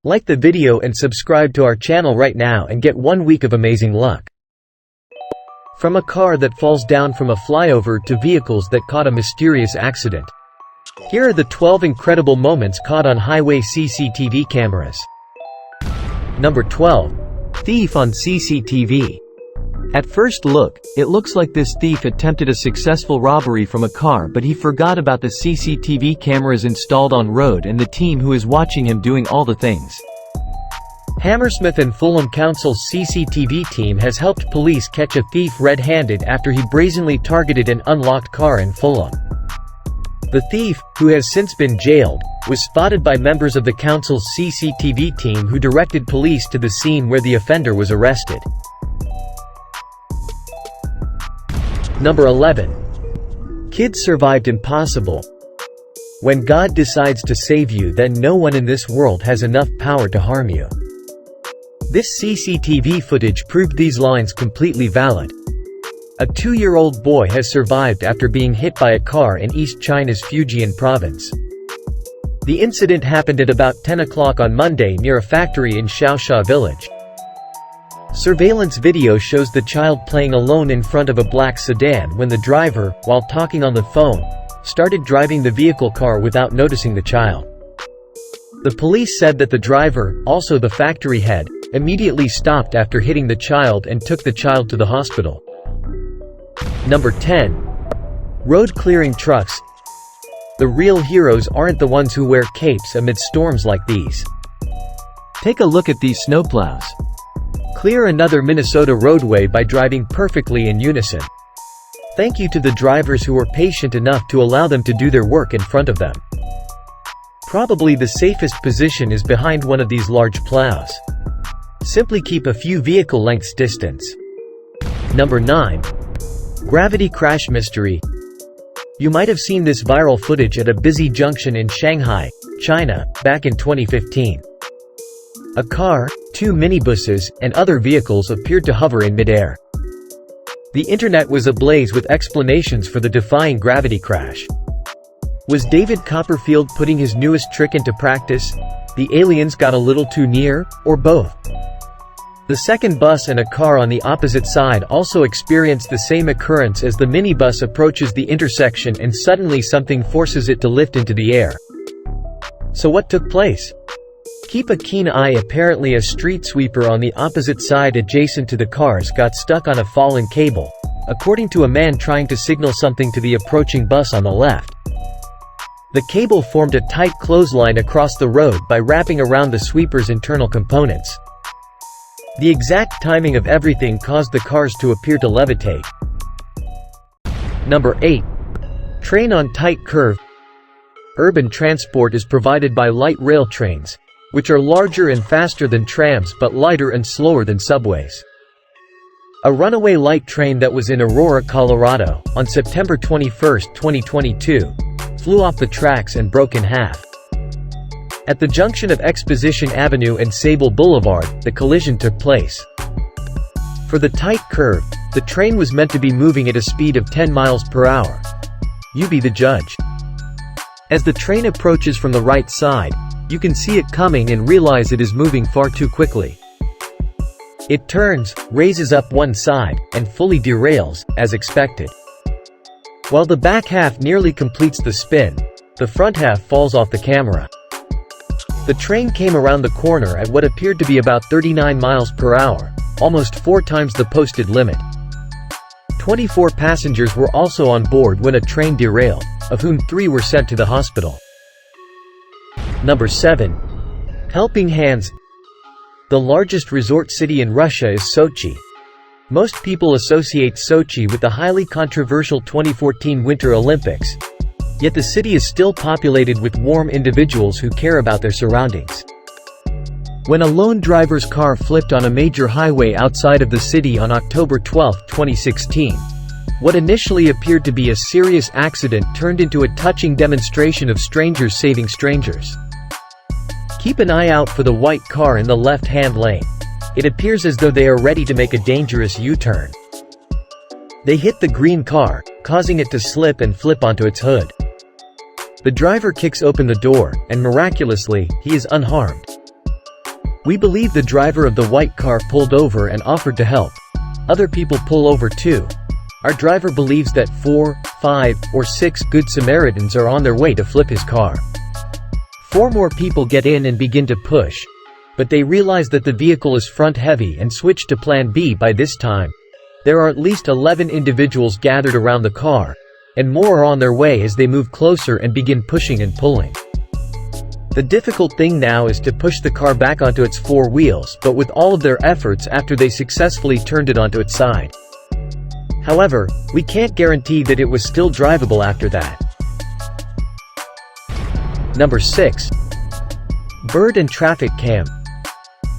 Like the video and subscribe to our channel right now and get 1 week of amazing luck. From a car that falls down from a flyover to vehicles that caught a mysterious accident. Here are the 12 incredible moments caught on highway CCTV cameras. Number 12. Thief on CCTV. At first look, it looks like this thief attempted a successful robbery from a car, but he forgot about the CCTV cameras installed on road and the team who is watching him doing all the things. Hammersmith and Fulham Council's CCTV team has helped police catch a thief red-handed after he brazenly targeted an unlocked car in Fulham. The thief, who has since been jailed, was spotted by members of the council's CCTV team who directed police to the scene where the offender was arrested. Number 11. Kids survived impossible. When God decides to save you, then no one in this world has enough power to harm you. This CCTV footage proved these lines completely valid. A 2-year-old boy has survived after being hit by a car in East China's Fujian province. The incident happened at about 10 o'clock on Monday near a factory in Shaosha village. Surveillance video shows the child playing alone in front of a black sedan when the driver, while talking on the phone, started driving the vehicle car without noticing the child. The police said that the driver, also the factory head, immediately stopped after hitting the child and took the child to the hospital. Number 10. Road clearing trucks. The real heroes aren't the ones who wear capes amid storms like these. Take a look at these snowplows. Clear another Minnesota roadway by driving perfectly in unison. Thank you to the drivers who were patient enough to allow them to do their work in front of them. Probably the safest position is behind one of these large plows. Simply keep a few vehicle lengths distance. Number 9. Gravity crash mystery. You might have seen this viral footage at a busy junction in Shanghai, China, back in 2015. A car, 2 minibuses, and other vehicles appeared to hover in midair. The internet was ablaze with explanations for the defying gravity crash. Was David Copperfield putting his newest trick into practice? The aliens got a little too near? Or both? The second bus and a car on the opposite side also experienced the same occurrence as the minibus approaches the intersection and suddenly something forces it to lift into the air. So what took place? Keep a keen eye. Apparently a street sweeper on the opposite side adjacent to the cars got stuck on a fallen cable, according to a man trying to signal something to the approaching bus on the left. The cable formed a tight clothesline across the road by wrapping around the sweeper's internal components. The exact timing of everything caused the cars to appear to levitate. Number 8. Train on tight curve. Urban transport is provided by light rail trains, which are larger and faster than trams but lighter and slower than subways. A runaway light train that was in Aurora, Colorado, on September 21, 2022, flew off the tracks and broke in half. At the junction of Exposition Avenue and Sable Boulevard, the collision took place. For the tight curve, the train was meant to be moving at a speed of 10 miles per hour. You be the judge. As the train approaches from the right side, you can see it coming and realize it is moving far too quickly. It turns, raises up one side, and fully derails, as expected. While the back half nearly completes the spin, the front half falls off the camera. The train came around the corner at what appeared to be about 39 miles per hour, almost 4 times the posted limit. 24 passengers were also on board when a train derailed, of whom 3 were sent to the hospital. Number 7. Helping hands. The largest resort city in Russia is Sochi. Most people associate Sochi with the highly controversial 2014 Winter Olympics. Yet the city is still populated with warm individuals who care about their surroundings. When a lone driver's car flipped on a major highway outside of the city on October 12, 2016, what initially appeared to be a serious accident turned into a touching demonstration of strangers saving strangers. Keep an eye out for the white car in the left-hand lane. It appears as though they are ready to make a dangerous U-turn. They hit the green car, causing it to slip and flip onto its hood. The driver kicks open the door, and miraculously, he is unharmed. We believe the driver of the white car pulled over and offered to help. Other people pull over too. Our driver believes that 4, 5, or 6 Good Samaritans are on their way to flip his car. 4 more people get in and begin to push, but they realize that the vehicle is front heavy and switch to plan B. By this time, there are at least 11 individuals gathered around the car, and more are on their way as they move closer and begin pushing and pulling. The difficult thing now is to push the car back onto its 4 wheels, but with all of their efforts after they successfully turned it onto its side. However, we can't guarantee that it was still drivable after that. Number 6. Bird and traffic cam.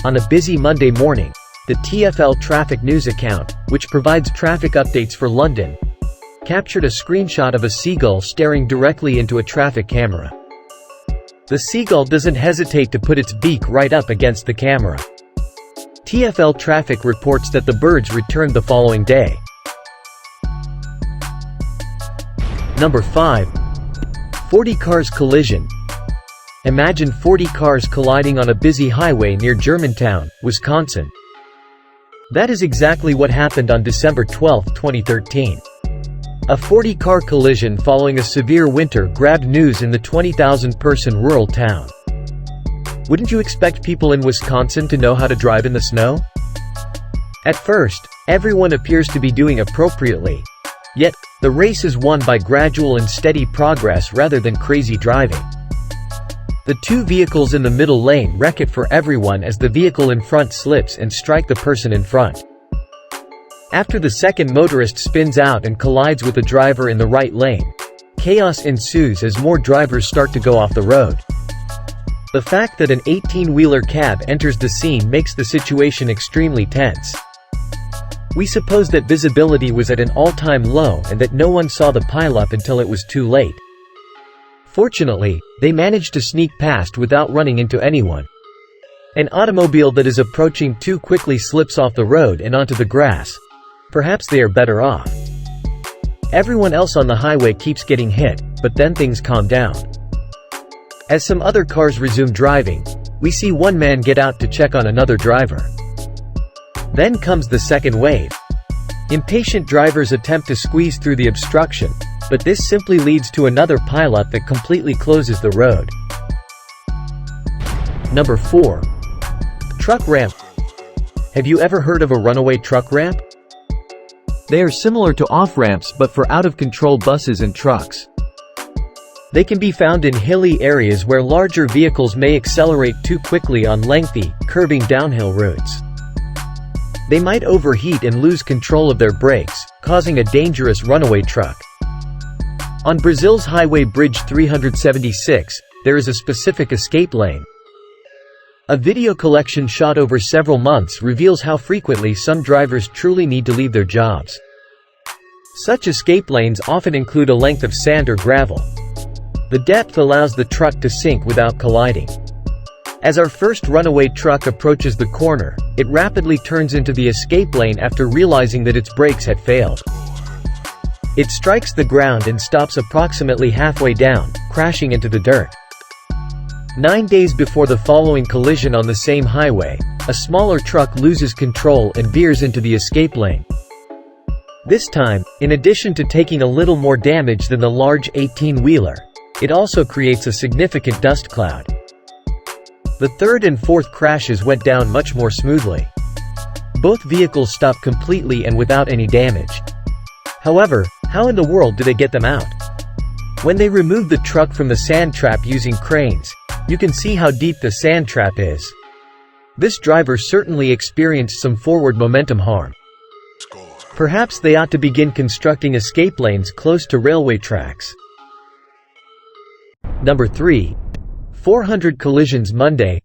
On a busy Monday morning, the TfL traffic news account, which provides traffic updates for London, captured a screenshot of a seagull staring directly into a traffic camera. The seagull doesn't hesitate to put its beak right up against the camera. TfL Traffic reports that the birds returned the following day. Number 5. 40 cars collision. Imagine 40 cars colliding on a busy highway near Germantown, Wisconsin. That is exactly what happened on December 12, 2013. A 40-car collision following a severe winter grabbed news in the 20,000-person rural town. Wouldn't you expect people in Wisconsin to know how to drive in the snow? At first, everyone appears to be doing appropriately. Yet, the race is won by gradual and steady progress rather than crazy driving. The 2 vehicles in the middle lane wreck it for everyone as the vehicle in front slips and strike the person in front. After the second motorist spins out and collides with the driver in the right lane, chaos ensues as more drivers start to go off the road. The fact that an 18-wheeler cab enters the scene makes the situation extremely tense. We suppose that visibility was at an all-time low and that no one saw the pileup until it was too late. Fortunately, they managed to sneak past without running into anyone. An automobile that is approaching too quickly slips off the road and onto the grass. Perhaps they are better off. Everyone else on the highway keeps getting hit, but then things calm down. As some other cars resume driving, we see one man get out to check on another driver. Then comes the second wave. Impatient drivers attempt to squeeze through the obstruction, but this simply leads to another pileup that completely closes the road. Number 4. Truck ramp. Have you ever heard of a runaway truck ramp? They are similar to off-ramps but for out-of-control buses and trucks. They can be found in hilly areas where larger vehicles may accelerate too quickly on lengthy, curving downhill routes. They might overheat and lose control of their brakes, causing a dangerous runaway truck. On Brazil's Highway Bridge 376, there is a specific escape lane. A video collection shot over several months reveals how frequently some drivers truly need to leave their jobs. Such escape lanes often include a length of sand or gravel. The depth allows the truck to sink without colliding. As our first runaway truck approaches the corner, it rapidly turns into the escape lane after realizing that its brakes had failed. It strikes the ground and stops approximately halfway down, crashing into the dirt. 9 days before the following collision on the same highway, a smaller truck loses control and veers into the escape lane. This time, in addition to taking a little more damage than the large 18-wheeler, it also creates a significant dust cloud. The third and fourth crashes went down much more smoothly. Both vehicles stopped completely and without any damage. However, how in the world did they get them out? When they removed the truck from the sand trap using cranes, you can see how deep the sand trap is. This driver certainly experienced some forward momentum harm. Perhaps they ought to begin constructing escape lanes close to railway tracks. Number 3. 400 collisions Monday.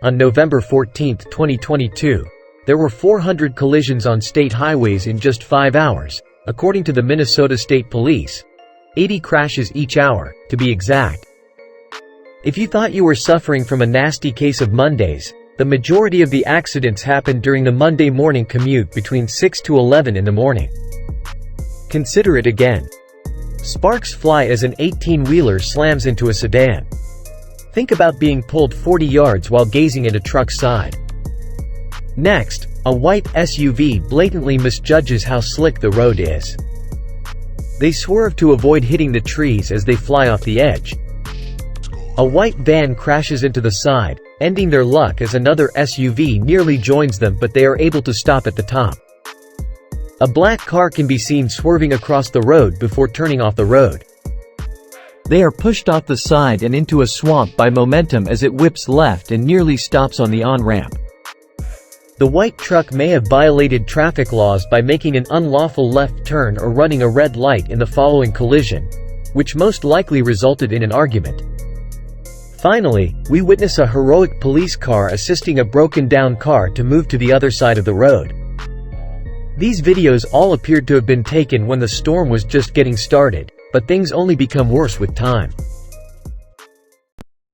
On November 14, 2022, there were 400 collisions on state highways in just 5 hours, according to the Minnesota State Police. 80 crashes each hour, to be exact. If you thought you were suffering from a nasty case of Mondays, the majority of the accidents happened during the Monday morning commute between 6 to 11 in the morning. Consider it again. Sparks fly as an 18-wheeler slams into a sedan. Think about being pulled 40 yards while gazing at a truck's side. Next, a white SUV blatantly misjudges how slick the road is. They swerve to avoid hitting the trees as they fly off the edge. A white van crashes into the side, ending their luck as another SUV nearly joins them, but they are able to stop at the top. A black car can be seen swerving across the road before turning off the road. They are pushed off the side and into a swamp by momentum as it whips left and nearly stops on the on-ramp. The white truck may have violated traffic laws by making an unlawful left turn or running a red light in the following collision, which most likely resulted in an argument. Finally, we witness a heroic police car assisting a broken-down car to move to the other side of the road. These videos all appeared to have been taken when the storm was just getting started, but things only become worse with time.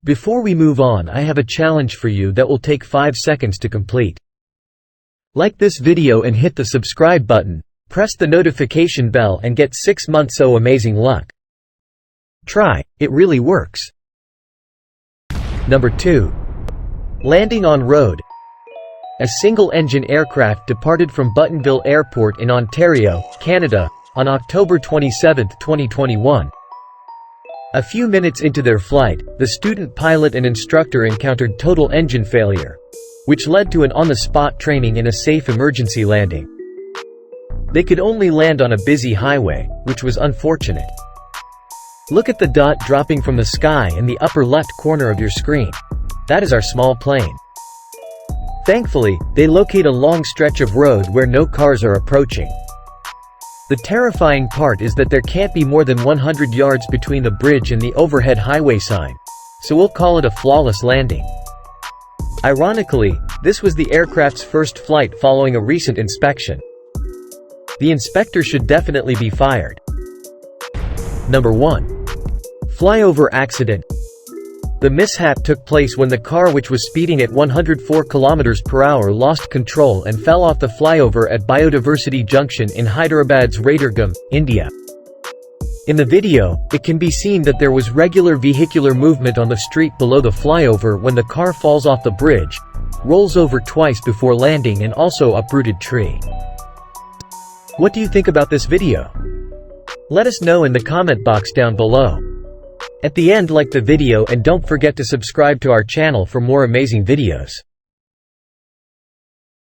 Before we move on, I have a challenge for you that will take 5 seconds to complete. Like this video and hit the subscribe button, press the notification bell and get 6 months so amazing luck. Try, it really works. Number 2. Landing on road. A single-engine aircraft departed from Buttonville Airport in Ontario, Canada, on October 27, 2021. A few minutes into their flight, the student pilot and instructor encountered total engine failure, which led to an on-the-spot training in a safe emergency landing. They could only land on a busy highway, which was unfortunate. Look at the dot dropping from the sky in the upper left corner of your screen. That is our small plane. Thankfully, they locate a long stretch of road where no cars are approaching. The terrifying part is that there can't be more than 100 yards between the bridge and the overhead highway sign, so we'll call it a flawless landing. Ironically, this was the aircraft's first flight following a recent inspection. The inspector should definitely be fired. Number 1. Flyover Accident. The mishap took place when the car, which was speeding at 104 km/h, lost control and fell off the flyover at Biodiversity Junction in Hyderabad's Raidurgam, India. In the video, it can be seen that there was regular vehicular movement on the street below the flyover when the car falls off the bridge, rolls over twice before landing, and also uprooted tree. What do you think about this video? Let us know in the comment box down below. At the end, like the video and don't forget to subscribe to our channel for more amazing videos.